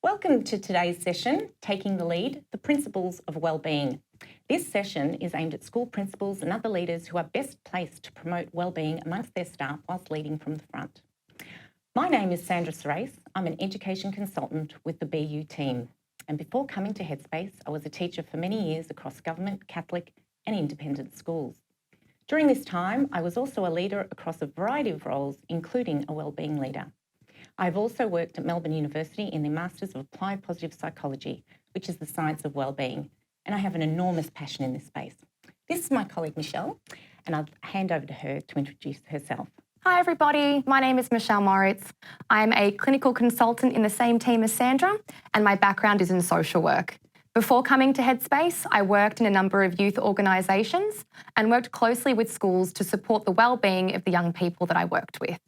Welcome to today's session, Taking the Lead, the Principles of Wellbeing. This session is aimed at school principals and other leaders who are best placed to promote wellbeing amongst their staff whilst leading from the front. My name is Sandra Surace. I'm an education consultant with the BU team. And before coming to Headspace, I was a teacher for many years across government, Catholic and independent schools. During this time, I was also a leader across a variety of roles, including a wellbeing leader. I've also worked at Melbourne University in the Masters of Applied Positive Psychology, which is the science of wellbeing, and I have an enormous passion in this space. This is my colleague Michelle, and I'll hand over to her to introduce herself. Hi everybody, my name is Michelle Moritz. I'm a clinical consultant in the same team as Sandra, and my background is in social work. Before coming to Headspace, I worked in a number of youth organisations and worked closely with schools to support the wellbeing of the young people that I worked with.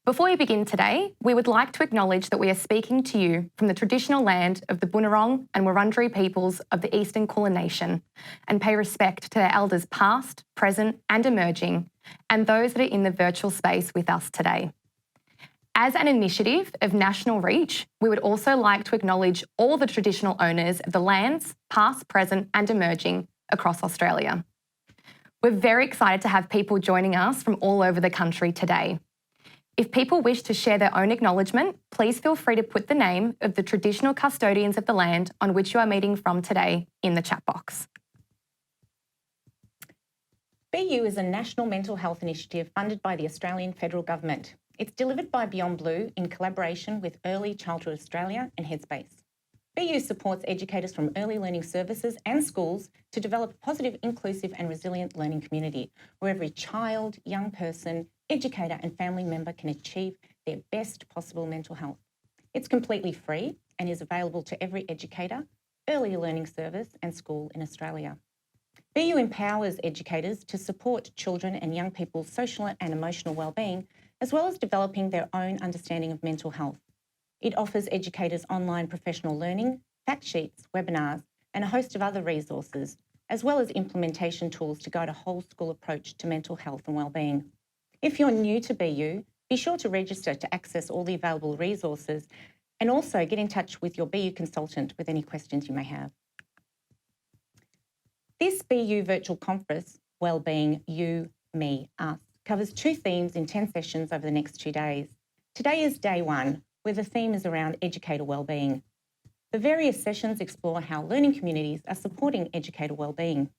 Before we begin today, we would like to acknowledge that we are speaking to you from the traditional land of the Bunurong and Wurundjeri peoples of the Eastern Kulin Nation and pay respect to their elders past, present and emerging, and those that are in the virtual space with us today. As an initiative of national reach, we would also like to acknowledge all the traditional owners of the lands, past, present and emerging across Australia. We're very excited to have people joining us from all over the country today. If people wish to share their own acknowledgement, please feel free to put the name of the traditional custodians of the land on which you are meeting from today in the chat box. BU is a national mental health initiative funded by the Australian Federal Government. It's delivered by Beyond Blue in collaboration with Early Childhood Australia and Headspace. BU supports educators from early learning services and schools to develop a positive, inclusive and resilient learning community where every child, young person, educator and family member can achieve their best possible mental health. It's completely free and is available to every educator, early learning service and school in Australia. BU empowers educators to support children and young people's social and emotional wellbeing, as well as developing their own understanding of mental health. It offers educators online professional learning, fact sheets, webinars, and a host of other resources, as well as implementation tools to guide a whole school approach to mental health and wellbeing. If you're new to BU, be sure to register to access all the available resources and also get in touch with your BU consultant with any questions you may have. This BU virtual conference, Wellbeing, You, Me, Us, covers 2 themes in 10 sessions over the next 2 days. Today is day 1, where the theme is around educator wellbeing. The various sessions explore how learning communities are supporting educator wellbeing.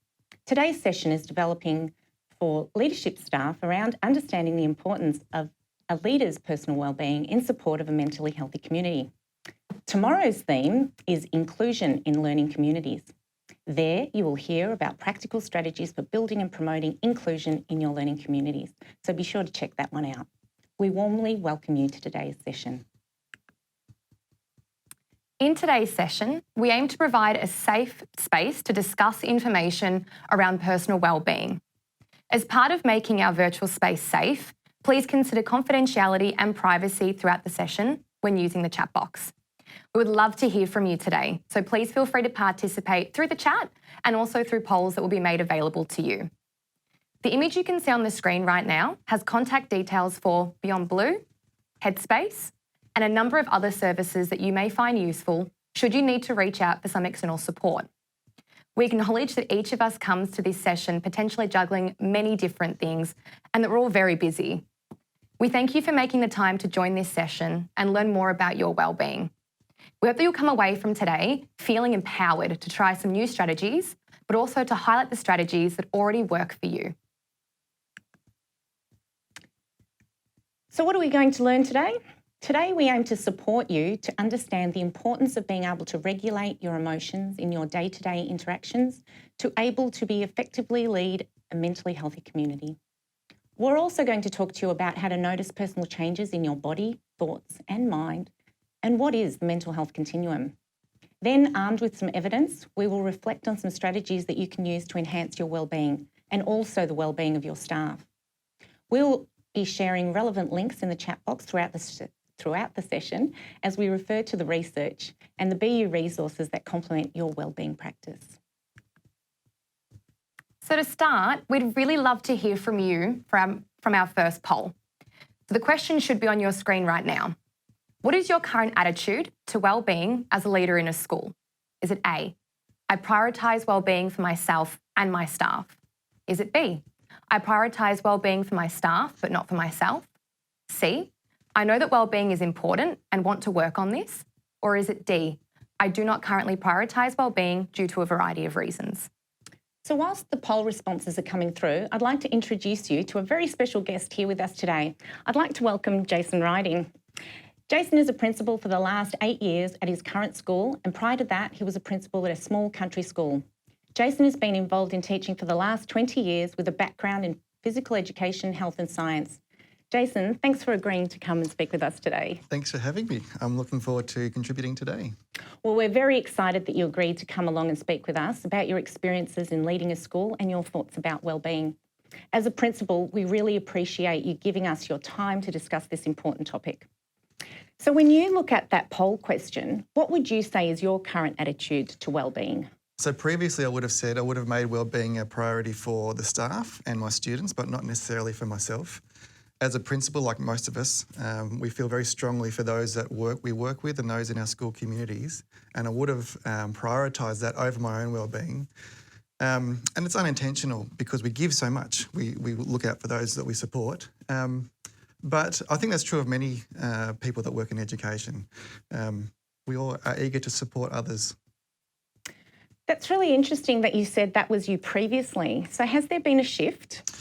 Today's session is developing for leadership staff around understanding the importance of a leader's personal wellbeing in support of a mentally healthy community. Tomorrow's theme is inclusion in learning communities. There you will hear about practical strategies for building and promoting inclusion in your learning communities. So be sure to check that one out. We warmly welcome you to today's session. In today's session, we aim to provide a safe space to discuss information around personal wellbeing. As part of making our virtual space safe, please consider confidentiality and privacy throughout the session when using the chat box. We would love to hear from you today, so please feel free to participate through the chat and also through polls that will be made available to you. The image you can see on the screen right now has contact details for Beyond Blue, Headspace, and a number of other services that you may find useful should you need to reach out for some external support. We acknowledge that each of us comes to this session potentially juggling many different things and that we're all very busy. We thank you for making the time to join this session and learn more about your wellbeing. We hope that you'll come away from today feeling empowered to try some new strategies, but also to highlight the strategies that already work for you. So what are we going to learn today? Today, we aim to support you to understand the importance of being able to regulate your emotions in your day-to-day interactions to able to be effectively lead a mentally healthy community. We're also going to talk to you about how to notice personal changes in your body, thoughts and mind, and what is the mental health continuum. Then, armed with some evidence, we will reflect on some strategies that you can use to enhance your wellbeing and also the wellbeing of your staff. We'll be sharing relevant links in the chat box throughout the session as we refer to the research and the BU resources that complement your wellbeing practice. So to start, we'd really love to hear from you from our first poll. So the question should be on your screen right now. What is your current attitude to wellbeing as a leader in a school? Is it A, I prioritise wellbeing for myself and my staff? Is it B, I prioritise wellbeing for my staff but not for myself? C, I know that wellbeing is important and want to work on this? Or is it D, I do not currently prioritise wellbeing due to a variety of reasons? So whilst the poll responses are coming through, I'd like to introduce you to a very special guest here with us today. I'd like to welcome Jason Riding. Jason is a principal for the last 8 years at his current school, and prior to that, he was a principal at a small country school. Jason has been involved in teaching for the last 20 years with a background in physical education, health and science. Jason, thanks for agreeing to come and speak with us today. Thanks for having me. I'm looking forward to contributing today. Well, we're very excited that you agreed to come along and speak with us about your experiences in leading a school and your thoughts about wellbeing. As a principal, we really appreciate you giving us your time to discuss this important topic. So when you look at that poll question, what would you say is your current attitude to wellbeing? So previously I would have made wellbeing a priority for the staff and my students, but not necessarily for myself. As a principal, like most of us, we feel very strongly for those that we work with and those in our school communities, and I would have prioritised that over my own wellbeing. And it's unintentional because we give so much. We look out for those that we support. But I think that's true of many people that work in education. We all are eager to support others. That's really interesting that you said that was you previously. So has there been a shift?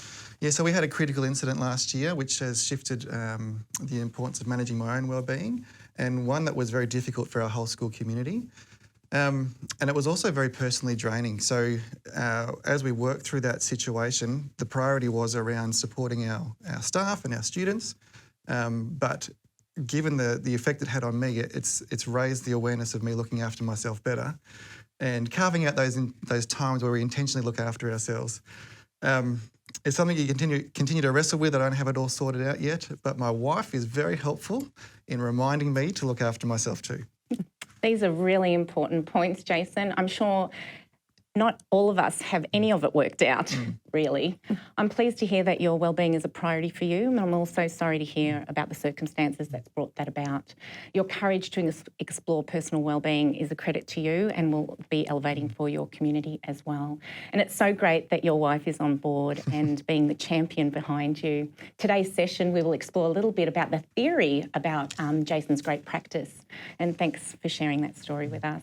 Yeah, so we had a critical incident last year which has shifted the importance of managing my own wellbeing, and one that was very difficult for our whole school community. And it was also very personally draining. So as we worked through that situation, the priority was around supporting our staff and our students. But given the effect it had on me, it's raised the awareness of me looking after myself better and carving out those times where we intentionally look after ourselves. It's something you continue to wrestle with. I don't have it all sorted out yet, but my wife is very helpful in reminding me to look after myself too. These are really important points, Jason. I'm sure not all of us have any of it worked out, really. I'm pleased to hear that your wellbeing is a priority for you, and I'm also sorry to hear about the circumstances that's brought that about. Your courage to explore personal wellbeing is a credit to you and will be elevating for your community as well. And it's so great that your wife is on board and being the champion behind you. Today's session, we will explore a little bit about the theory about Jason's great practice. And thanks for sharing that story with us.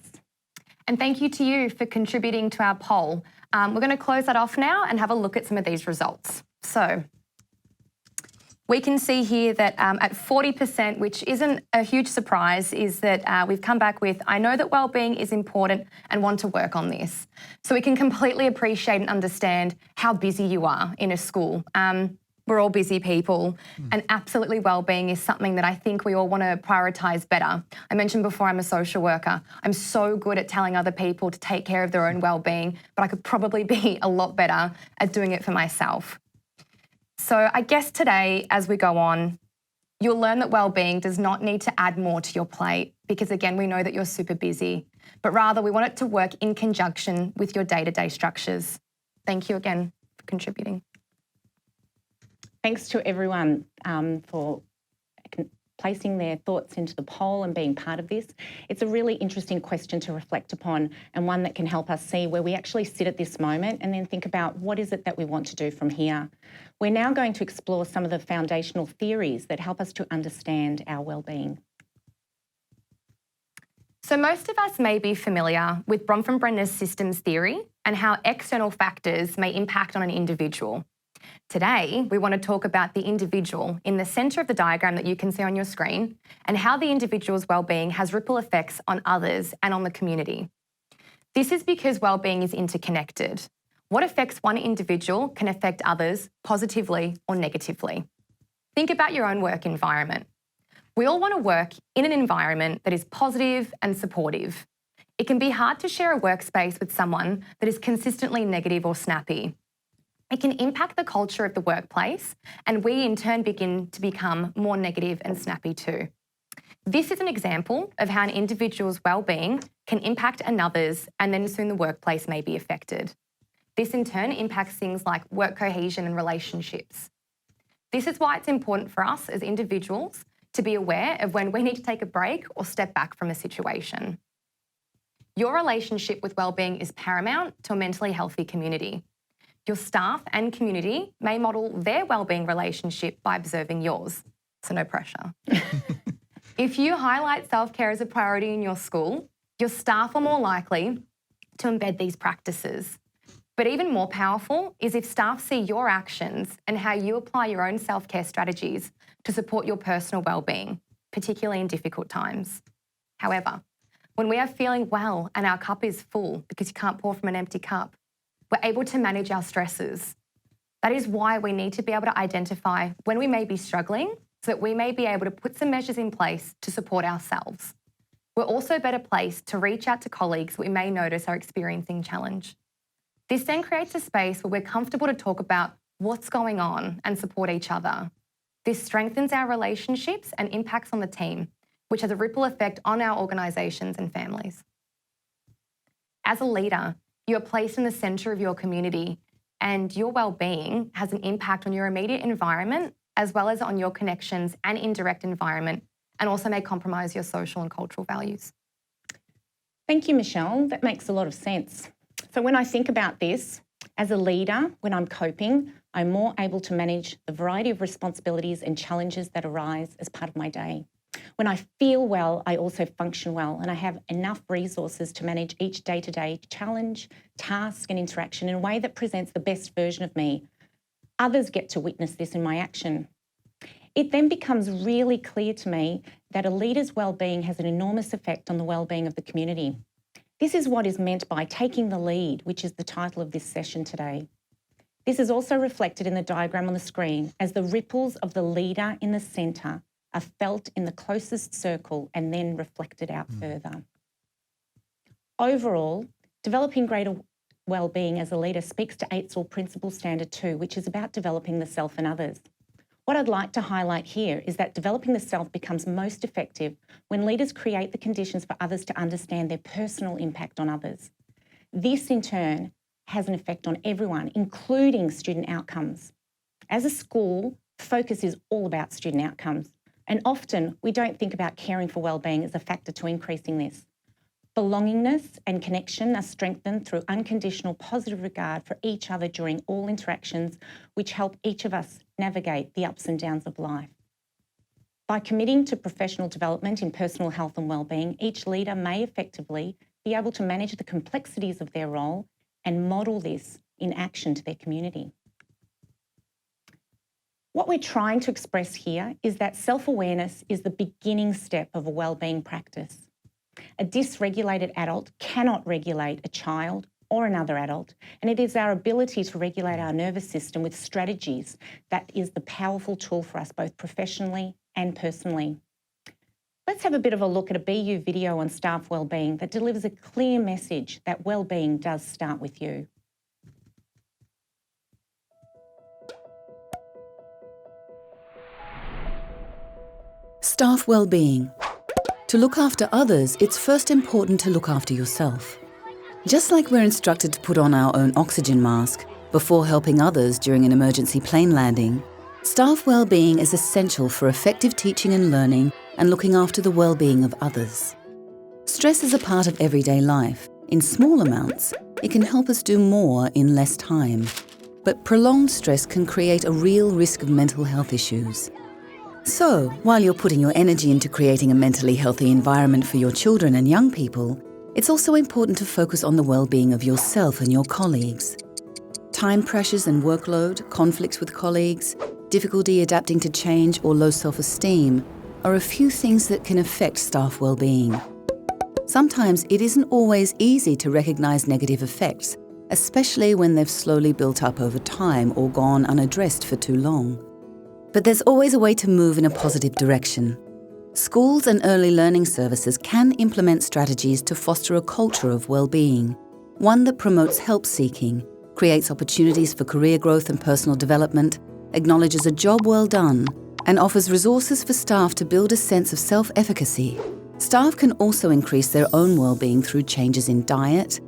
And thank you to you for contributing to our poll. We're going to close that off now and have a look at some of these results. So we can see here that at 40%, which isn't a huge surprise, is that we've come back with, I know that wellbeing is important and want to work on this. So we can completely appreciate and understand how busy you are in a school. We're all busy people, and absolutely wellbeing is something that I think we all want to prioritise better. I mentioned before I'm a social worker. I'm so good at telling other people to take care of their own wellbeing, but I could probably be a lot better at doing it for myself. So I guess today, as we go on, you'll learn that wellbeing does not need to add more to your plate because, again, we know that you're super busy, but rather we want it to work in conjunction with your day-to-day structures. Thank you again for contributing. Thanks to everyone for placing their thoughts into the poll and being part of this. It's a really interesting question to reflect upon, and one that can help us see where we actually sit at this moment and then think about what is it that we want to do from here. We're now going to explore some of the foundational theories that help us to understand our wellbeing. So most of us may be familiar with Bronfenbrenner's systems theory and how external factors may impact on an individual. Today, we want to talk about the individual in the centre of the diagram that you can see on your screen and how the individual's wellbeing has ripple effects on others and on the community. This is because wellbeing is interconnected. What affects one individual can affect others positively or negatively. Think about your own work environment. We all want to work in an environment that is positive and supportive. It can be hard to share a workspace with someone that is consistently negative or snappy. It can impact the culture of the workplace, and we in turn begin to become more negative and snappy too. This is an example of how an individual's wellbeing can impact another's, and then soon the workplace may be affected. This in turn impacts things like work cohesion and relationships. This is why it's important for us as individuals to be aware of when we need to take a break or step back from a situation. Your relationship with wellbeing is paramount to a mentally healthy community. Your staff and community may model their wellbeing relationship by observing yours, so no pressure. If you highlight self-care as a priority in your school, your staff are more likely to embed these practices. But even more powerful is if staff see your actions and how you apply your own self-care strategies to support your personal wellbeing, particularly in difficult times. However, when we are feeling well and our cup is full, because you can't pour from an empty cup, we're able to manage our stresses. That is why we need to be able to identify when we may be struggling so that we may be able to put some measures in place to support ourselves. We're also better placed to reach out to colleagues that we may notice are experiencing challenge. This then creates a space where we're comfortable to talk about what's going on and support each other. This strengthens our relationships and impacts on the team, which has a ripple effect on our organisations and families. As a leader, you are placed in the centre of your community, and your wellbeing has an impact on your immediate environment as well as on your connections and indirect environment, and also may compromise your social and cultural values. Thank you, Michelle. That makes a lot of sense. So when I think about this, as a leader, when I'm coping, I'm more able to manage the variety of responsibilities and challenges that arise as part of my day. When I feel well, I also function well, and I have enough resources to manage each day-to-day challenge, task and interaction in a way that presents the best version of me. Others get to witness this in my action. It then becomes really clear to me that a leader's wellbeing has an enormous effect on the wellbeing of the community. This is what is meant by taking the lead, which is the title of this session today. This is also reflected in the diagram on the screen as the ripples of the leader in the centre are felt in the closest circle and then reflected out further. Overall, developing greater wellbeing as a leader speaks to AITSL Principle Standard 2, which is about developing the self and others. What I'd like to highlight here is that developing the self becomes most effective when leaders create the conditions for others to understand their personal impact on others. This, in turn, has an effect on everyone, including student outcomes. As a school, focus is all about student outcomes, and often we don't think about caring for wellbeing as a factor to increasing this. Belongingness and connection are strengthened through unconditional positive regard for each other during all interactions, which help each of us navigate the ups and downs of life. By committing to professional development in personal health and wellbeing, each leader may effectively be able to manage the complexities of their role and model this in action to their community. What we're trying to express here is that self-awareness is the beginning step of a wellbeing practice. A dysregulated adult cannot regulate a child or another adult, and it is our ability to regulate our nervous system with strategies that is the powerful tool for us both professionally and personally. Let's have a bit of a look at a BU video on staff wellbeing that delivers a clear message that wellbeing does start with you. Staff wellbeing. To look after others, it's first important to look after yourself. Just like we're instructed to put on our own oxygen mask before helping others during an emergency plane landing, staff wellbeing is essential for effective teaching and learning and looking after the well-being of others. Stress is a part of everyday life. In small amounts, it can help us do more in less time. But prolonged stress can create a real risk of mental health issues. So, while you're putting your energy into creating a mentally healthy environment for your children and young people, it's also important to focus on the well-being of yourself and your colleagues. Time pressures and workload, conflicts with colleagues, difficulty adapting to change or low self-esteem are a few things that can affect staff well-being. Sometimes it isn't always easy to recognise negative effects, especially when they've slowly built up over time or gone unaddressed for too long. But there's always a way to move in a positive direction. Schools and early learning services can implement strategies to foster a culture of well-being, one that promotes help-seeking, creates opportunities for career growth and personal development, acknowledges a job well done, and offers resources for staff to build a sense of self-efficacy. Staff can also increase their own well-being through changes in diet,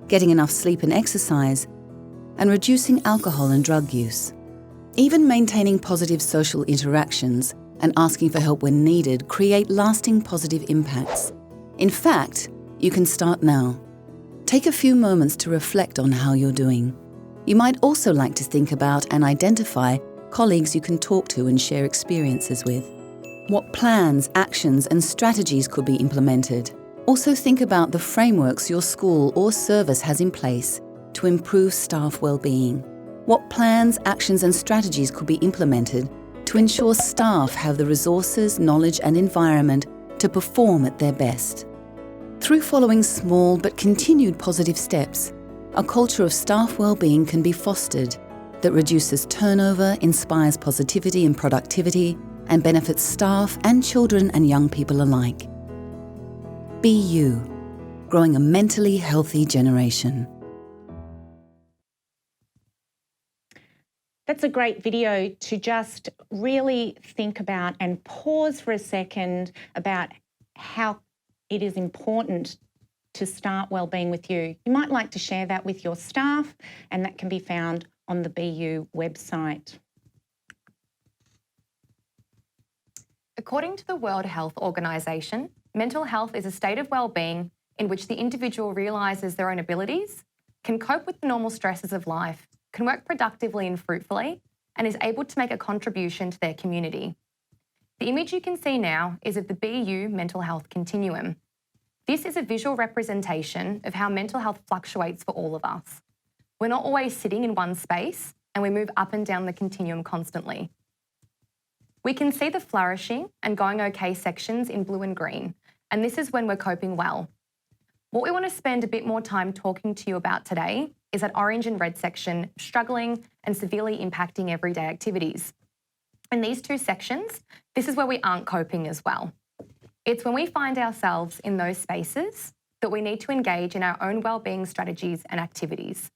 getting enough sleep and exercise, and reducing alcohol and drug use. Even maintaining positive social interactions and asking for help when needed create lasting positive impacts. In fact, you can start now. Take a few moments to reflect on how you're doing. You might also like to think about and identify colleagues you can talk to and share experiences with. What plans, actions, and strategies could be implemented? Also think about the frameworks your school or service has in place to improve staff well-being. What plans, actions, and strategies could be implemented to ensure staff have the resources, knowledge, and environment to perform at their best? Through following small but continued positive steps, a culture of staff well-being can be fostered that reduces turnover, inspires positivity and productivity, and benefits staff and children and young people alike. Be you, growing a mentally healthy generation. That's a great video to just really think about and pause for a second about how it is important to start wellbeing with you. You might like to share that with your staff, and that can be found on the BU website. According to the World Health Organization, mental health is a state of well-being in which the individual realises their own abilities, can cope with the normal stresses of life, can work productively and fruitfully, and is able to make a contribution to their community. The image you can see now is of the BU mental health continuum. This is a visual representation of how mental health fluctuates for all of us. We're not always sitting in one space, and we move up and down the continuum constantly. We can see the flourishing and going okay sections in blue and green, and this is when we're coping well. What we want to spend a bit more time talking to you about today is that orange and red section, struggling and severely impacting everyday activities. In these two sections, this is where we aren't coping as well. It's when we find ourselves in those spaces that we need to engage in our own wellbeing strategies and activities.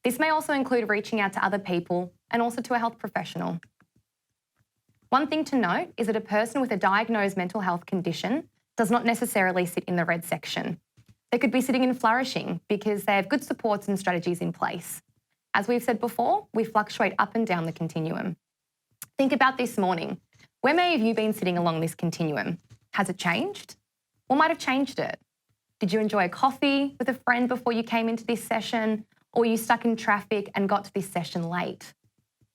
This may also include reaching out to other people and also to a health professional. One thing to note is that a person with a diagnosed mental health condition does not necessarily sit in the red section. They could be sitting in flourishing because they have good supports and strategies in place. As we've said before, we fluctuate up and down the continuum. Think about this morning. Where may have you been sitting along this continuum? Has it changed? What might have changed it? Did you enjoy a coffee with a friend before you came into this session, or were you stuck in traffic and got to this session late?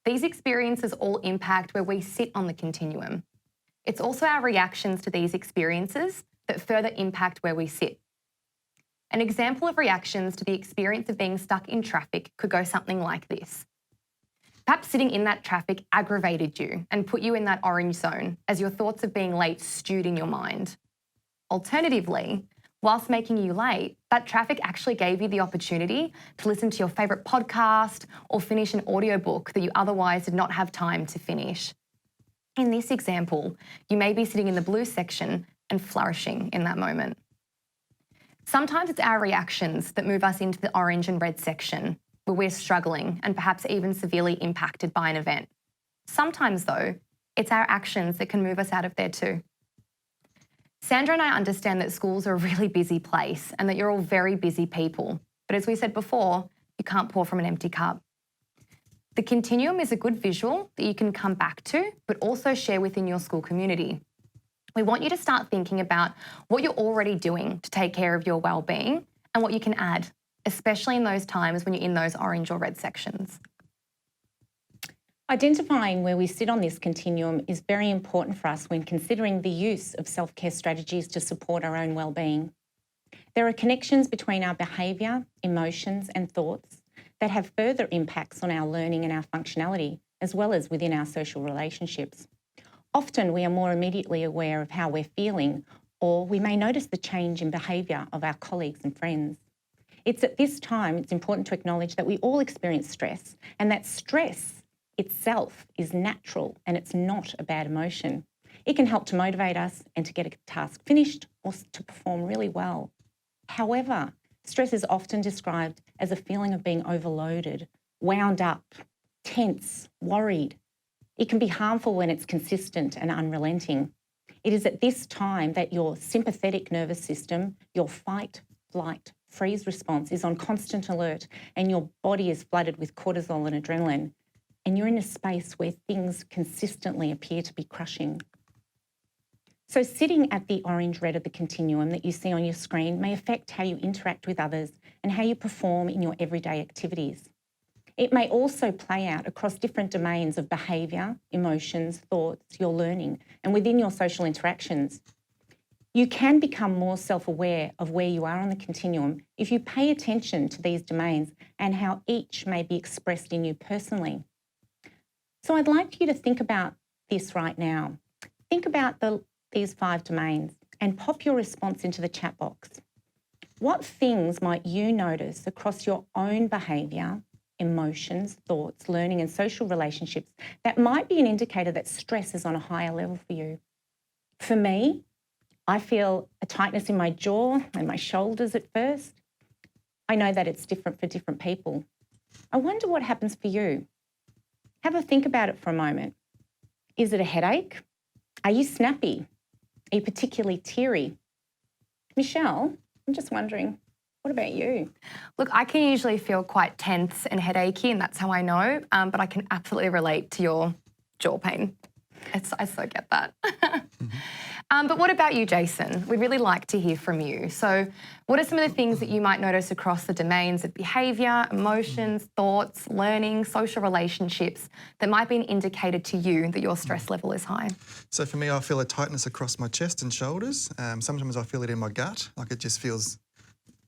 These experiences all impact where we sit on the continuum. It's also our reactions to these experiences that further impact where we sit. An example of reactions to the experience of being stuck in traffic could go something like this. Perhaps sitting in that traffic aggravated you and put you in that orange zone as your thoughts of being late stewed in your mind. Alternatively, whilst making you late, that traffic actually gave you the opportunity to listen to your favourite podcast or finish an audiobook that you otherwise did not have time to finish. In this example, you may be sitting in the blue section and flourishing in that moment. Sometimes it's our reactions that move us into the orange and red section, where we're struggling and perhaps even severely impacted by an event. Sometimes, though, it's our actions that can move us out of there too. Sandra and I understand that schools are a really busy place and that you're all very busy people. But as we said before, you can't pour from an empty cup. The continuum is a good visual that you can come back to, but also share within your school community. We want you to start thinking about what you're already doing to take care of your well-being and what you can add, especially in those times when you're in those orange or red sections. Identifying where we sit on this continuum is very important for us when considering the use of self-care strategies to support our own well-being. There are connections between our behaviour, emotions and thoughts that have further impacts on our learning and our functionality, as well as within our social relationships. Often we are more immediately aware of how we're feeling, or we may notice the change in behaviour of our colleagues and friends. It's at this time it's important to acknowledge that we all experience stress, and that stress itself is natural and it's not a bad emotion. It can help to motivate us and to get a task finished or to perform really well. However, stress is often described as a feeling of being overloaded, wound up, tense, worried. It can be harmful when it's consistent and unrelenting. It is at this time that your sympathetic nervous system, your fight, flight, freeze response is on constant alert and your body is flooded with cortisol and adrenaline, and you're in a space where things consistently appear to be crushing. So sitting at the orange-red of the continuum that you see on your screen may affect how you interact with others and how you perform in your everyday activities. It may also play out across different domains of behaviour, emotions, thoughts, your learning, and within your social interactions. You can become more self-aware of where you are on the continuum if you pay attention to these domains and how each may be expressed in you personally. So I'd like you to think about this right now. Think about these 5 domains and pop your response into the chat box. What things might you notice across your own behaviour, emotions, thoughts, learning and social relationships that might be an indicator that stress is on a higher level for you? For me, I feel a tightness in my jaw and my shoulders at first. I know that it's different for different people. I wonder what happens for you. Have a think about it for a moment. Is it a headache? Are you snappy? Are you particularly teary? Michelle, I'm just wondering, what about you? Look, I can usually feel quite tense and headachy, and that's how I know, but I can absolutely relate to your jaw pain. I so get that. But what about you, Jason? We'd really like to hear from you. So what are some of the things that you might notice across the domains of behaviour, emotions, thoughts, learning, social relationships that might be an indicator to you that your stress level is high? So for me, I feel a tightness across my chest and shoulders. Sometimes I feel it in my gut, like it just feels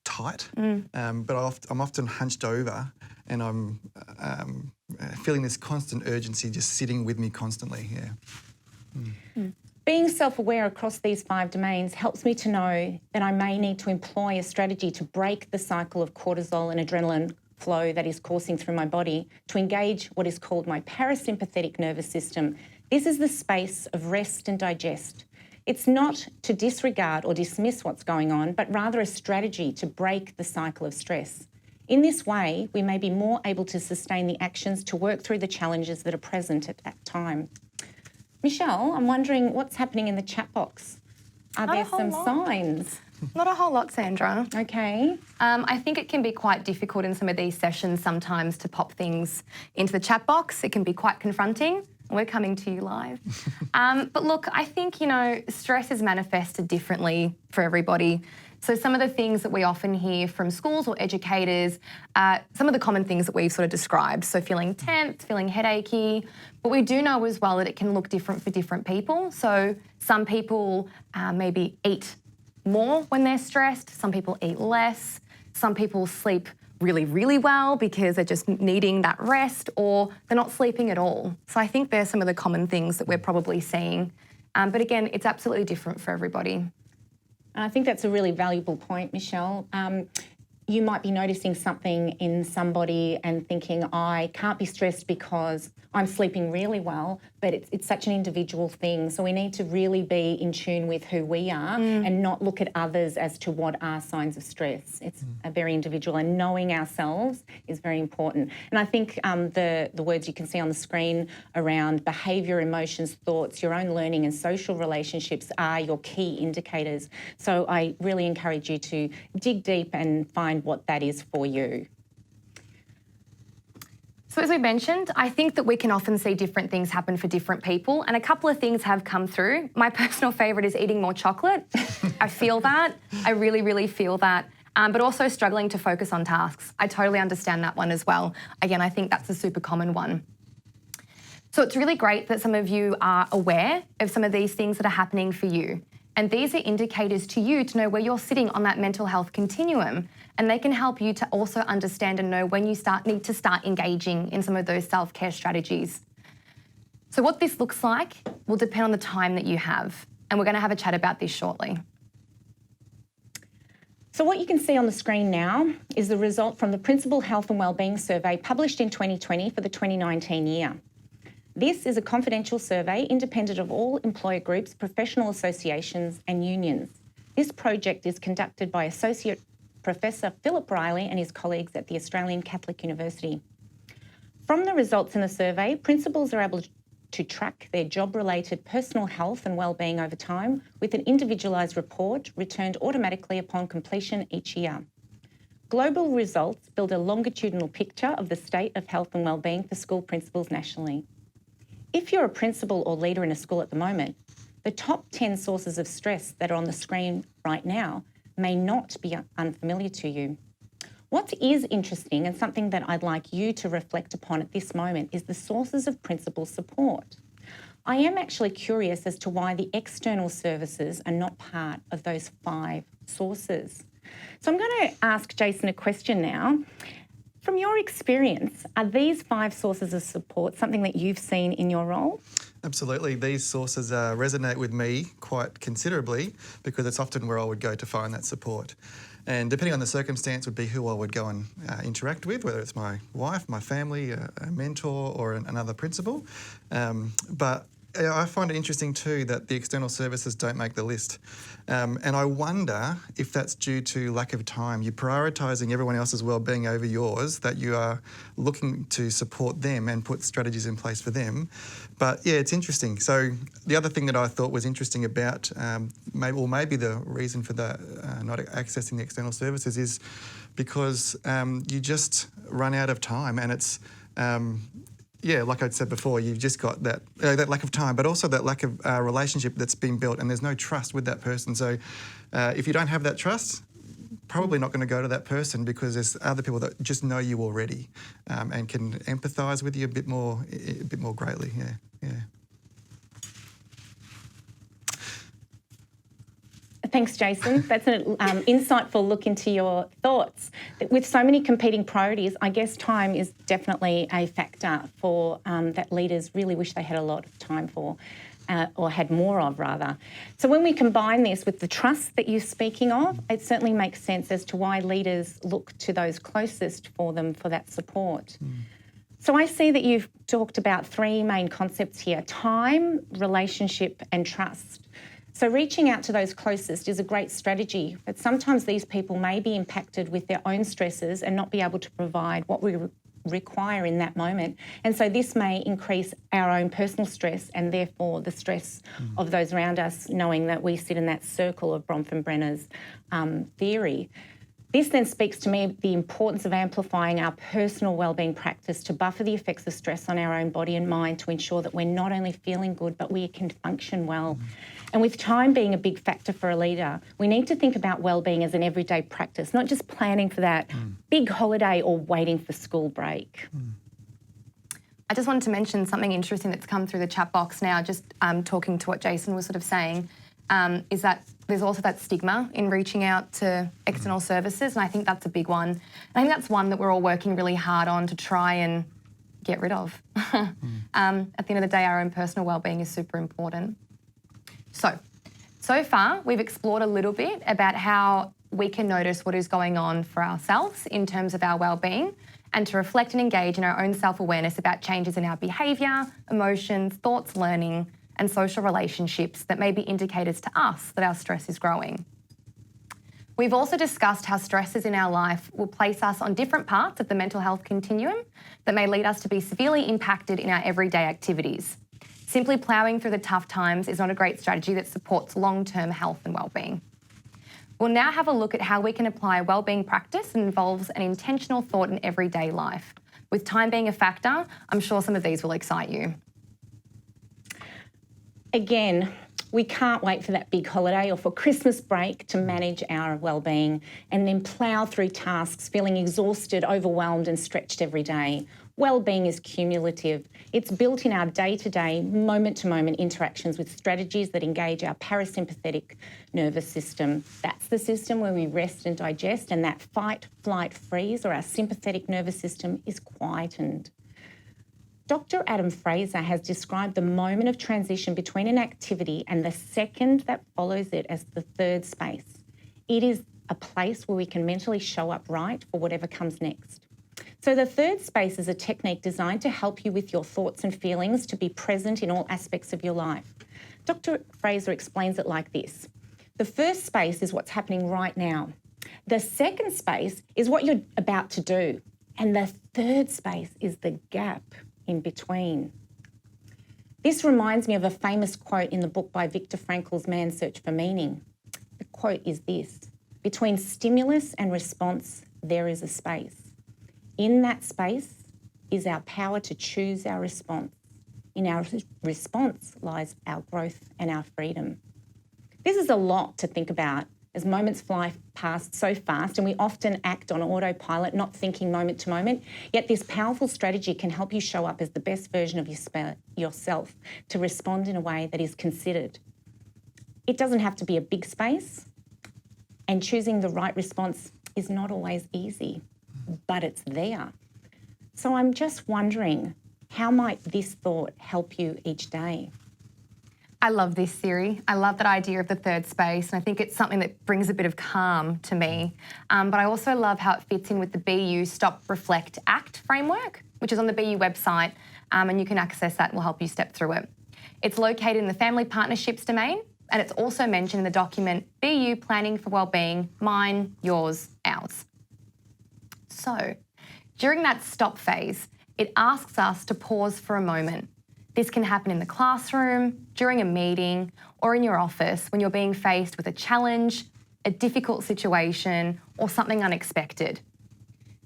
tight. But I'm often hunched over and I'm feeling this constant urgency just sitting with me constantly, Being self-aware across these 5 domains helps me to know that I may need to employ a strategy to break the cycle of cortisol and adrenaline flow that is coursing through my body to engage what is called my parasympathetic nervous system. This is the space of rest and digest. It's not to disregard or dismiss what's going on, but rather a strategy to break the cycle of stress. In this way, we may be more able to sustain the actions to work through the challenges that are present at that time. Michelle, I'm wondering what's happening in the chat box. Are there some signs? Not a whole lot, Sandra. Okay. I think it can be quite difficult in some of these sessions sometimes to pop things into the chat box. It can be quite confronting. We're coming to you live. But look, I think, stress is manifested differently for everybody. So some of the things that we often hear from schools or educators, some of the common things that we've sort of described. So feeling tense, feeling headachy. But we do know as well that it can look different for different people. So some people maybe eat more when they're stressed. Some people eat less. Some people sleep really, really well because they're just needing that rest, or they're not sleeping at all. So I think there's some of the common things that we're probably seeing. But again, it's absolutely different for everybody. I think that's a really valuable point, Michelle. You might be noticing something in somebody and thinking, I can't be stressed because I'm sleeping really well, but it's such an individual thing. So we need to really be in tune with who we are and not look at others as to what are signs of stress. It's a very individual, and knowing ourselves is very important. And I think the words you can see on the screen around behaviour, emotions, thoughts, your own learning and social relationships are your key indicators. So I really encourage you to dig deep and find what that is for you. So as we mentioned, I think that we can often see different things happen for different people, and a couple of things have come through. My personal favourite is eating more chocolate. I feel that. I really, really feel that. But also struggling to focus on tasks. I totally understand that one as well. Again, I think that's a super common one. So it's really great that some of you are aware of some of these things that are happening for you. And these are indicators to you to know where you're sitting on that mental health continuum. And they can help you to also understand and know when you need to start engaging in some of those self-care strategies. So what this looks like will depend on the time that you have. And we're going to have a chat about this shortly. So what you can see on the screen now is the result from the Principal Health and Wellbeing Survey published in 2020 for the 2019 year. This is a confidential survey independent of all employer groups, professional associations and unions. This project is conducted by Associate Professor Philip Riley and his colleagues at the Australian Catholic University. From the results in the survey, principals are able to track their job-related personal health and wellbeing over time with an individualised report returned automatically upon completion each year. Global results build a longitudinal picture of the state of health and wellbeing for school principals nationally. If you're a principal or leader in a school at the moment, The top 10 sources of stress that are on the screen right now may not be unfamiliar to you. What is interesting and something that I'd like you to reflect upon at this moment is the sources of principal support. I am actually curious as to why the external services are not part of those 5 sources. So I'm going to ask Jason a question now. From your experience, are these 5 sources of support something that you've seen in your role? Absolutely. These sources resonate with me quite considerably because it's often where I would go to find that support. And depending on the circumstance would be who I would go and interact with, whether it's my wife, my family, a mentor or another principal. But I find it interesting too that the external services don't make the list. And I wonder if that's due to lack of time. You're prioritising everyone else's wellbeing over yours, that you are looking to support them and put strategies in place for them. But yeah, it's interesting. So the other thing that I thought was interesting about, maybe the reason for the not accessing the external services is because you just run out of time, and it's yeah, like I'd said before, you've just got that lack of time, but also that lack of relationship that's been built, and there's no trust with that person. So if you don't have that trust, probably not going to go to that person because there's other people that just know you already and can empathise with you a bit more greatly. Yeah. Thanks, Jason. That's an insightful look into your thoughts. With so many competing priorities, I guess time is definitely a factor for that leaders really wish they had a lot of time for, or had more of, rather. So when we combine this with the trust that you're speaking of, it certainly makes sense as to why leaders look to those closest for them for that support. So I see that you've talked about 3 main concepts here: time, relationship and trust. So reaching out to those closest is a great strategy, but sometimes these people may be impacted with their own stresses and not be able to provide what we require in that moment. And so this may increase our own personal stress and therefore the stress of those around us, knowing that we sit in that circle of Bronfenbrenner's theory. This then speaks to me the importance of amplifying our personal wellbeing practice to buffer the effects of stress on our own body and mind to ensure that we're not only feeling good, but we can function well. And with time being a big factor for a leader, we need to think about wellbeing as an everyday practice, not just planning for that big holiday or waiting for school break. I just wanted to mention something interesting that's come through the chat box now, just talking to what Jason was sort of saying, is that there's also that stigma in reaching out to external services, and I think that's a big one. And I think that's one that we're all working really hard on to try and get rid of. At the end of the day, our own personal wellbeing is super important. So far, we've explored a little bit about how we can notice what is going on for ourselves in terms of our wellbeing, and to reflect and engage in our own self-awareness about changes in our behaviour, emotions, thoughts, learning, and social relationships that may be indicators to us that our stress is growing. We've also discussed how stresses in our life will place us on different parts of the mental health continuum that may lead us to be severely impacted in our everyday activities. Simply ploughing through the tough times is not a great strategy that supports long-term health and wellbeing. We'll now have a look at how we can apply wellbeing practice that involves an intentional thought in everyday life. With time being a factor, I'm sure some of these will excite you. Again, we can't wait for that big holiday or for Christmas break to manage our wellbeing and then plough through tasks feeling exhausted, overwhelmed and stretched every day. Wellbeing is cumulative. It's built in our day-to-day, moment-to-moment interactions with strategies that engage our parasympathetic nervous system. That's the system where we rest and digest, and that fight, flight, freeze, or our sympathetic nervous system is quietened. Dr. Adam Fraser has described the moment of transition between an activity and the second that follows it as the third space. It is a place where we can mentally show up right for whatever comes next. So the third space is a technique designed to help you with your thoughts and feelings to be present in all aspects of your life. Dr. Fraser explains it like this. The first space is what's happening right now. The second space is what you're about to do. And the third space is the gap in between. This reminds me of a famous quote in the book by Viktor Frankl's Man's Search for Meaning. The quote is this: "Between stimulus and response, there is a space. In that space is our power to choose our response. in our response lies our growth and our freedom. This is a lot to think about as moments fly past so fast and we often act on autopilot, not thinking moment to moment. Yet this powerful strategy can help you show up as the best version of yourself to respond in a way that is considered. It doesn't have to be a big space, and choosing the right response is not always easy, but it's there. So I'm just wondering, how might this thought help you each day? I love this theory. I love that idea of the third space, and I think it's something that brings a bit of calm to me. But I also love how it fits in with the BU Stop, Reflect, Act framework, which is on the BU website, and you can access that and will help you step through it. It's located in the Family Partnerships domain, and it's also mentioned in the document BU Planning for Wellbeing, mine, yours, ours. So, during that stop phase, it asks us to pause for a moment. This can happen in the classroom, during a meeting, or in your office when you're being faced with a challenge, a difficult situation, or something unexpected.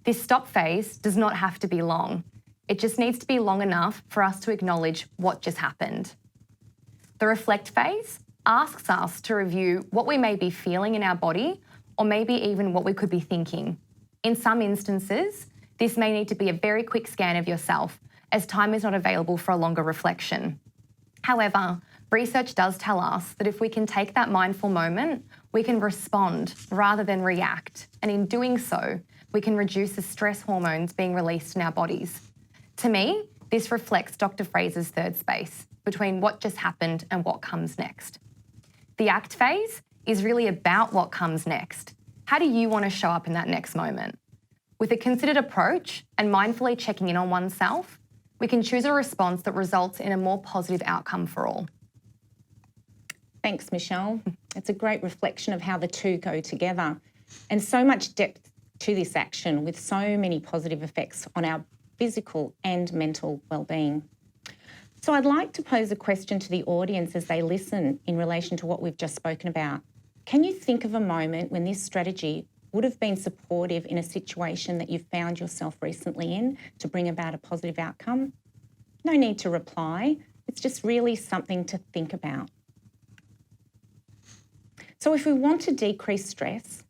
This stop phase does not have to be long. It just needs to be long enough for us to acknowledge what just happened. The reflect phase asks us to review what we may be feeling in our body, or maybe even what we could be thinking. In some instances, this may need to be a very quick scan of yourself, as time is not available for a longer reflection. However, research does tell us that if we can take that mindful moment, we can respond rather than react. And in doing so, we can reduce the stress hormones being released in our bodies. To me, this reflects Dr. Fraser's third space, between what just happened and what comes next. The act phase is really about what comes next. How do you want to show up in that next moment? With a considered approach and mindfully checking in on oneself, we can choose a response that results in a more positive outcome for all. Thanks, Michelle. It's a great reflection of how the two go together, and so much depth to this action with so many positive effects on our physical and mental well-being. So I'd like to pose a question to the audience as they listen in relation to what we've just spoken about. Can you think of a moment when this strategy would have been supportive in a situation that you've found yourself recently in to bring about a positive outcome? No need to reply. It's just really something to think about. So if we want to decrease stress,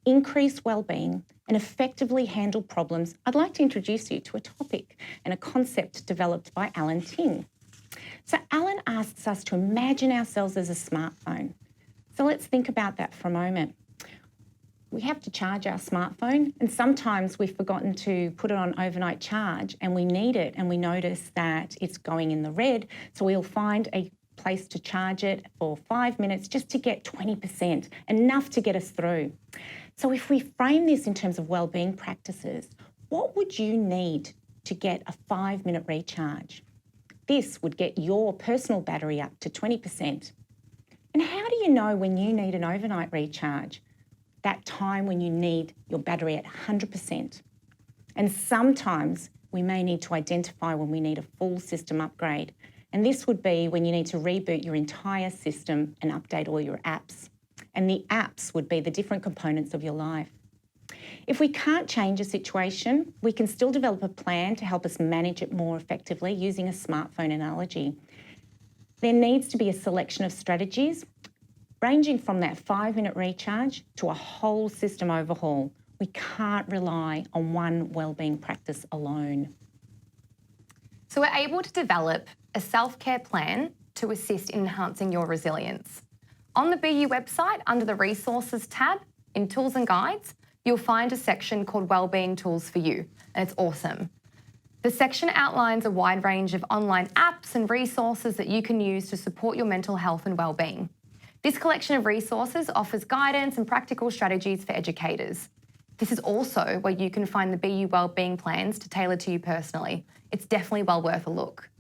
increase well-being, and effectively handle problems, I'd like to introduce you to a topic and a concept developed by Alan Ting. So Alan asks us to imagine ourselves as a smartphone. So let's think about that for a moment. We have to charge our smartphone, and sometimes we've forgotten to put it on overnight charge and we need it and we notice that it's going in the red, so we'll find a place to charge it for 5 minutes just to get 20%, enough to get us through. So if we frame this in terms of wellbeing practices, what would you need to get a 5-minute recharge? This would get your personal battery up to 20%. And how do you know when you need an overnight recharge? That time when you need your battery at 100%. And sometimes we may need to identify when we need a full system upgrade. And this would be when you need to reboot your entire system and update all your apps. And the apps would be the different components of your life. If we can't change a situation, we can still develop a plan to help us manage it more effectively using a smartphone analogy. There needs to be a selection of strategies ranging from that 5-minute recharge to a whole system overhaul. We can't rely on one wellbeing practice alone. So we're able to develop a self-care plan to assist in enhancing your resilience. On the BU website, under the Resources tab, in Tools and Guides, you'll find a section called Wellbeing Tools for You, and it's awesome. The section outlines a wide range of online apps and resources that you can use to support your mental health and wellbeing. This collection of resources offers guidance and practical strategies for educators. This is also where you can find the BU Wellbeing plans to tailor to you personally. It's definitely well worth a look.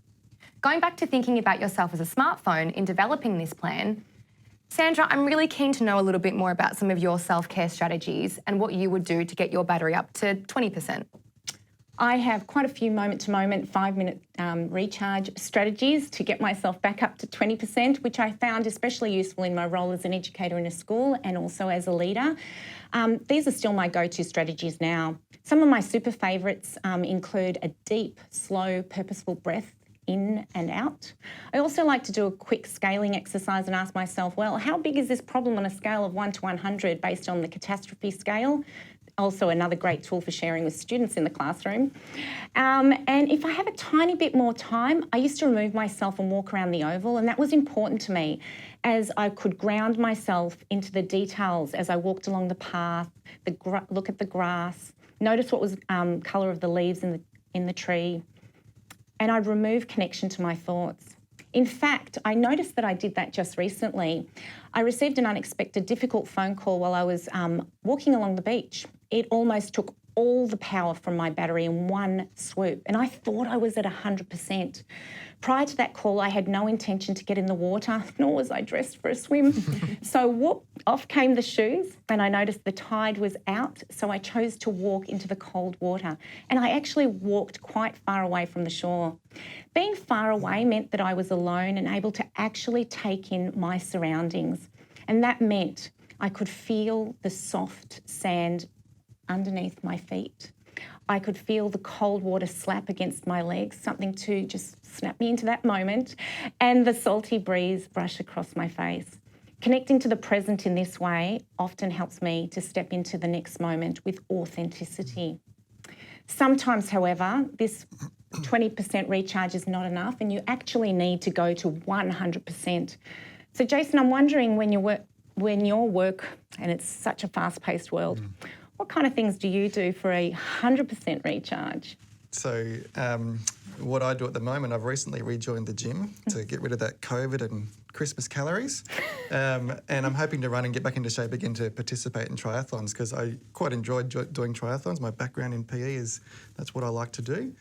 Going back to thinking about yourself as a smartphone in developing this plan, Sandra, I'm really keen to know a little bit more about some of your self-care strategies and what you would do to get your battery up to 20%. I have quite a few moment-to-moment 5-minute recharge strategies to get myself back up to 20%, which I found especially useful in my role as an educator in a school and also as a leader. These are still my go-to strategies now. Some of my super favourites include a deep, slow, purposeful breath in and out. I also like to do a quick scaling exercise and ask myself, well, how big is this problem on a scale of 1 to 100 based on the catastrophe scale? Also another great tool for sharing with students in the classroom. And if I have a tiny bit more time, I used to remove myself and walk around the oval, and that was important to me as I could ground myself into the details as I walked along the path, look at the grass, notice what was colour of the leaves in the tree, and I'd remove connection to my thoughts. In fact, I noticed that I did that just recently. I received an unexpected difficult phone call while I was walking along the beach. It almost took all the power from my battery in one swoop, and I thought I was at 100%. Prior to that call, I had no intention to get in the water, nor was I dressed for a swim. So whoop, off came the shoes, and I noticed the tide was out, so I chose to walk into the cold water. And I actually walked quite far away from the shore. Being far away meant that I was alone and able to actually take in my surroundings. And that meant I could feel the soft sand underneath my feet. I could feel the cold water slap against my legs, something to just snap me into that moment, and the salty breeze brush across my face. Connecting to the present in this way often helps me to step into the next moment with authenticity. Sometimes, however, this 20% recharge is not enough, and you actually need to go to 100%. So, Jason, I'm wondering when your work, and it's such a fast-paced world, what kind of things do you do for a 100% recharge? So what I do at the moment, I've recently rejoined the gym to get rid of that COVID and Christmas calories. And I'm hoping to run and get back into shape again to participate in triathlons because I quite enjoyed doing triathlons. My background in PE that's what I like to do.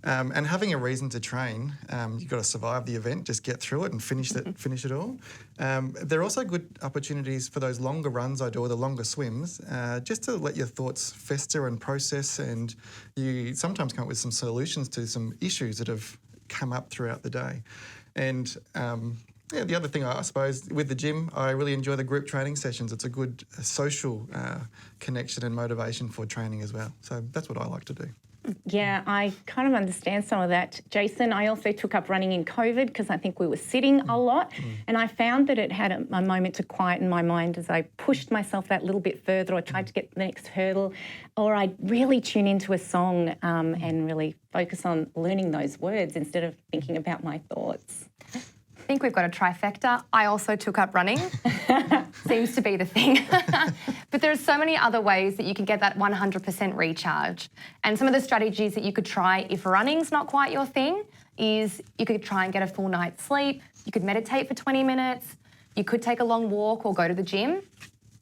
And having a reason to train, you've got to survive the event, just get through it and finish it all. There are also good opportunities for those longer runs I do, or the longer swims, just to let your thoughts fester and process, and you sometimes come up with some solutions to some issues that have come up throughout the day. And the other thing, I suppose, with the gym, I really enjoy the group training sessions. It's a good social connection and motivation for training as well. So that's what I like to do. Yeah, I kind of understand some of that. Jason, I also took up running in COVID because I think we were sitting a lot, and I found that it had a moment to quieten my mind as I pushed myself that little bit further, or tried to get the next hurdle, or I'd really tune into a song and really focus on learning those words instead of thinking about my thoughts. I think we've got a trifecta. I also took up running. Seems to be the thing. But there are so many other ways that you can get that 100% recharge. And some of the strategies that you could try if running's not quite your thing is you could try and get a full night's sleep. You could meditate for 20 minutes. You could take a long walk or go to the gym.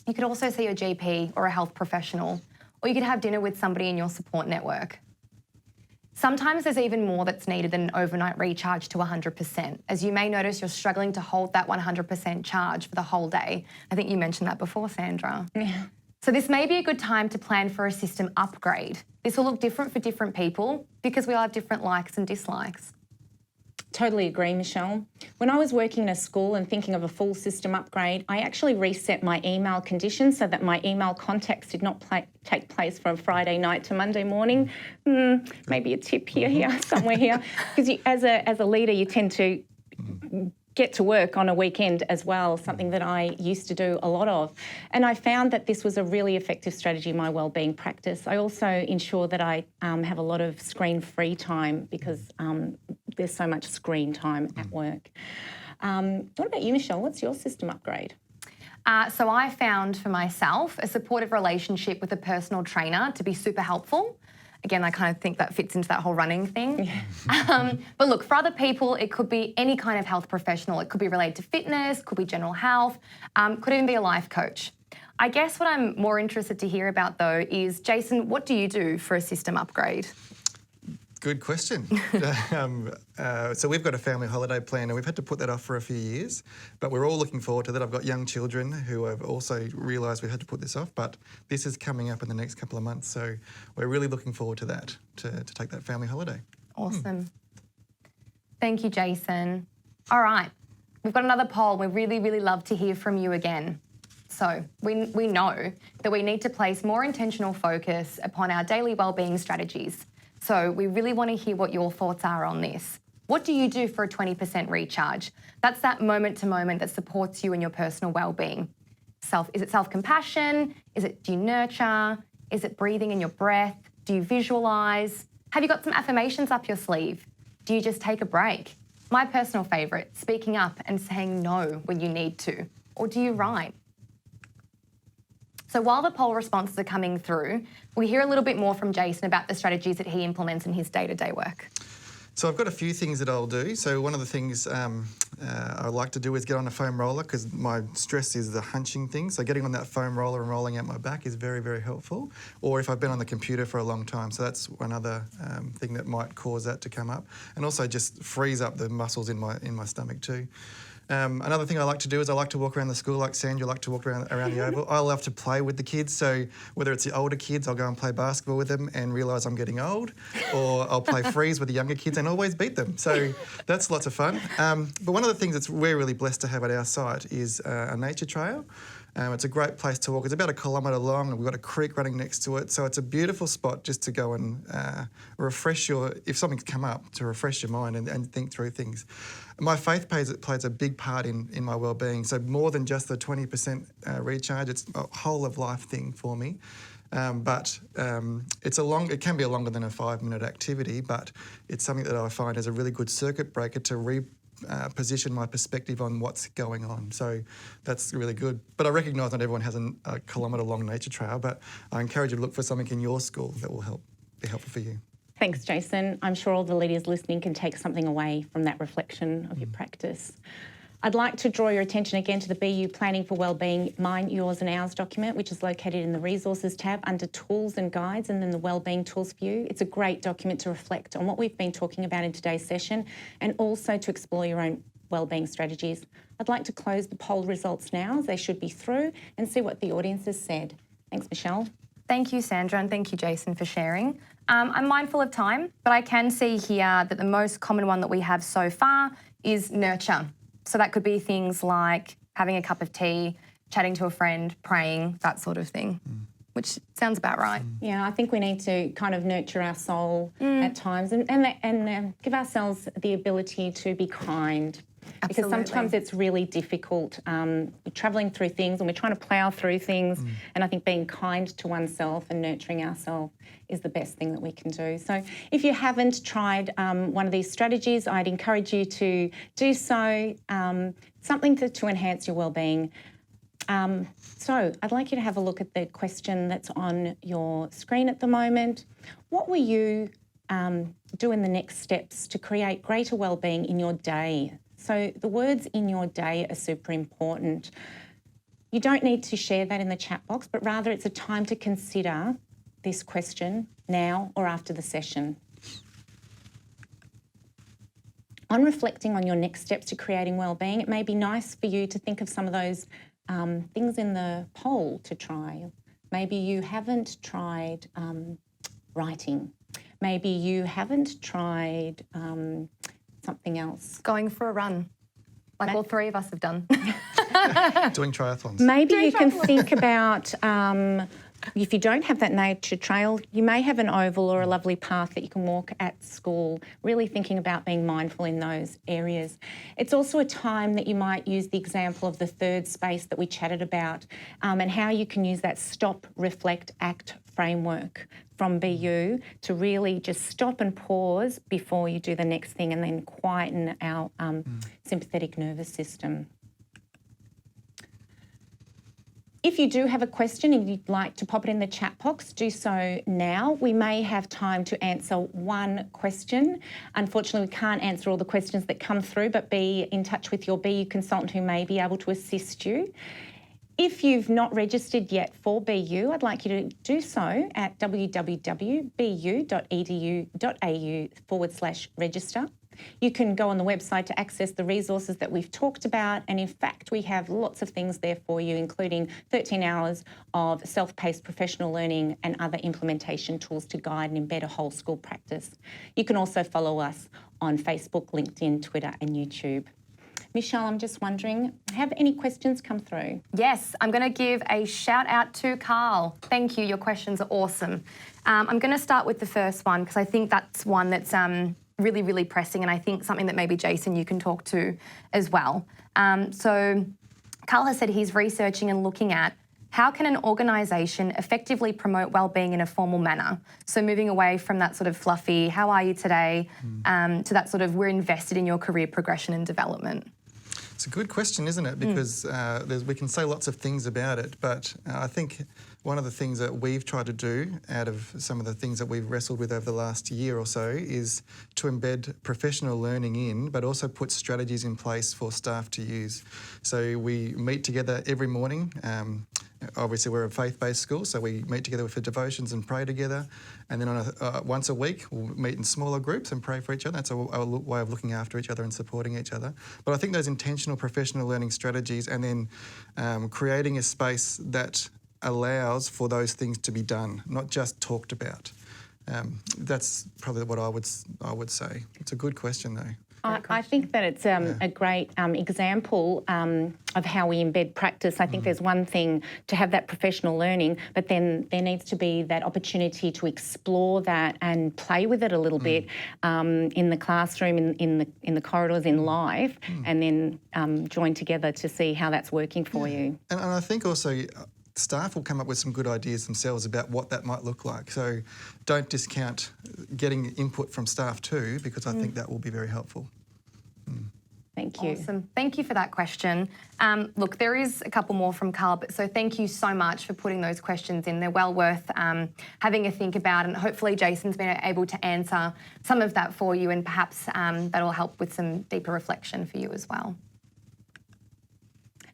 You could also see your GP or a health professional. Or you could have dinner with somebody in your support network. Sometimes there's even more that's needed than an overnight recharge to 100%. As you may notice, you're struggling to hold that 100% charge for the whole day. I think you mentioned that before, Sandra. Yeah. So this may be a good time to plan for a system upgrade. This will look different for different people because we all have different likes and dislikes. Totally agree, Michelle. When I was working in a school and thinking of a full system upgrade, I actually reset my email conditions so that my email contacts did not take place from Friday night to Monday morning. Maybe a tip here, somewhere here. Because as a leader, you tend to get to work on a weekend as well, something that I used to do a lot of. And I found that this was a really effective strategy in my wellbeing practice. I also ensure that I have a lot of screen-free time because there's so much screen time at work. What about you, Michelle? What's your system upgrade? So I found for myself a supportive relationship with a personal trainer to be super helpful. Again, I kind of think that fits into that whole running thing. Yeah. But look, for other people, it could be any kind of health professional. It could be related to fitness, could be general health, could even be a life coach. I guess what I'm more interested to hear about, though, is, Jason, what do you do for a system upgrade? Good question. So we've got a family holiday plan and we've had to put that off for a few years, but we're all looking forward to that. I've got young children who have also realised we had to put this off, but this is coming up in the next couple of months. So we're really looking forward to that, to take that family holiday. Awesome. Thank you, Jason. All right, we've got another poll. We'd really, really love to hear from you again. So we know that we need to place more intentional focus upon our daily wellbeing strategies. So we really want to hear what your thoughts are on this. What do you do for a 20% recharge? That's that moment to moment that supports you in your personal well-being. Is it self-compassion? Do you nurture? Is it breathing in your breath? Do you visualise? Have you got some affirmations up your sleeve? Do you just take a break? My personal favourite, speaking up and saying no when you need to. Or do you write? So while the poll responses are coming through, we hear a little bit more from Jason about the strategies that he implements in his day-to-day work. So I've got a few things that I'll do. So one of the things I like to do is get on a foam roller because my stress is the hunching thing. So getting on that foam roller and rolling out my back is very, very helpful. Or if I've been on the computer for a long time. So that's one other thing that might cause that to come up. And also just frees up the muscles in my stomach too. Another thing I like to do is I like to walk around the school like Sandra like to walk around the oval. I love to play with the kids, so whether it's the older kids, I'll go and play basketball with them and realise I'm getting old, or I'll play freeze with the younger kids and always beat them. So that's lots of fun. But one of the things that we're really blessed to have at our site is a nature trail. It's a great place to walk. It's about 1 kilometre long and we've got a creek running next to it. So it's a beautiful spot just to go and refresh if something's come up, to refresh your mind and think through things. My faith plays a big part in my well-being. So more than just the 20% recharge, it's a whole of life thing for me. But it can be a longer than a 5-minute activity, but it's something that I find is a really good circuit breaker to position my perspective on what's going on. So that's really good. But I recognise not everyone has a kilometre-long nature trail, but I encourage you to look for something in your school that will be helpful for you. Thanks, Jason. I'm sure all the leaders listening can take something away from that reflection of your practice. I'd like to draw your attention again to the BU Planning for Wellbeing Mine, Yours and Ours document, which is located in the Resources tab under Tools and Guides and then the Wellbeing Tools view. It's a great document to reflect on what we've been talking about in today's session and also to explore your own wellbeing strategies. I'd like to close the poll results now, as they should be through, and see what the audience has said. Thanks, Michelle. Thank you, Sandra, and thank you, Jason, for sharing. I'm mindful of time, but I can see here that the most common one that we have so far is nurture. So that could be things like having a cup of tea, chatting to a friend, praying, that sort of thing, which sounds about right. Yeah, I think we need to kind of nurture our soul at times and give ourselves the ability to be kind. Because Absolutely. sometimes it's really difficult. We're travelling through things and we're trying to plough through things. And I think being kind to oneself and nurturing ourselves is the best thing that we can do. So if you haven't tried one of these strategies, I'd encourage you to do so, something to enhance your wellbeing. So I'd like you to have a look at the question that's on your screen at the moment. What will you do in the next steps to create greater wellbeing in your day? So the words in your day are super important. You don't need to share that in the chat box, but rather it's a time to consider this question now or after the session. On reflecting on your next steps to creating wellbeing, it may be nice for you to think of some of those things in the poll to try. Maybe you haven't tried writing. Maybe you haven't tried something else. Going for a run, like all three of us have done. Doing triathlons. Maybe you can think about, if you don't have that nature trail, you may have an oval or a lovely path that you can walk at school, really thinking about being mindful in those areas. It's also a time that you might use the example of the third space that we chatted about and how you can use that stop, reflect, act framework from BU to really just stop and pause before you do the next thing and then quieten our sympathetic nervous system. If you do have a question and you'd like to pop it in the chat box, do so now. We may have time to answer one question. Unfortunately, we can't answer all the questions that come through, but be in touch with your BU consultant who may be able to assist you. If you've not registered yet for BU, I'd like you to do so at www.bu.edu.au/register. You can go on the website to access the resources that we've talked about, and in fact we have lots of things there for you, including 13 hours of self-paced professional learning and other implementation tools to guide and embed a whole school practice. You can also follow us on Facebook, LinkedIn, Twitter and YouTube. Michelle, I'm just wondering, have any questions come through? Yes, I'm going to give a shout out to Carl. Thank you, your questions are awesome. I'm going to start with the first one because I think that's one that's really, really pressing, and I think something that maybe Jason, you can talk to as well. So Carl has said he's researching and looking at how can an organisation effectively promote wellbeing in a formal manner? So moving away from that sort of fluffy, how are you today, to that sort of we're invested in your career progression and development. It's a good question, isn't it? Because we can say lots of things about it, but I think one of the things that we've tried to do out of some of the things that we've wrestled with over the last year or so is to embed professional learning in, but also put strategies in place for staff to use. So we meet together every morning. Obviously, we're a faith-based school, so we meet together for devotions and pray together. And then on once a week, we'll meet in smaller groups and pray for each other. That's a way of looking after each other and supporting each other. But I think those intentional professional learning strategies and then creating a space that allows for those things to be done, not just talked about. That's probably what I would say. It's a good question, though. I think that it's a great example of how we embed practice. I think there's one thing to have that professional learning, but then there needs to be that opportunity to explore that and play with it a little bit in the classroom, in the corridors, in life, and then join together to see how that's working for you. And I think also staff will come up with some good ideas themselves about what that might look like. So don't discount getting input from staff too, because I think that will be very helpful. Thank you. Awesome. Thank you for that question. Look, there is a couple more from Carl, but so thank you so much for putting those questions in. They're well worth having a think about, and hopefully Jason's been able to answer some of that for you, and perhaps that'll help with some deeper reflection for you as well.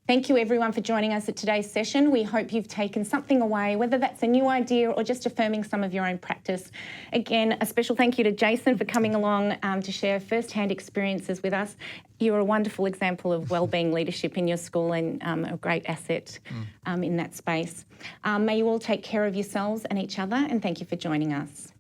Thank you everyone for joining us at today's session. We hope you've taken something away, whether that's a new idea or just affirming some of your own practice. Again, a special thank you to Jason for coming along to share first-hand experiences with us. You're a wonderful example of wellbeing leadership in your school and a great asset in that space. May you all take care of yourselves and each other, and thank you for joining us.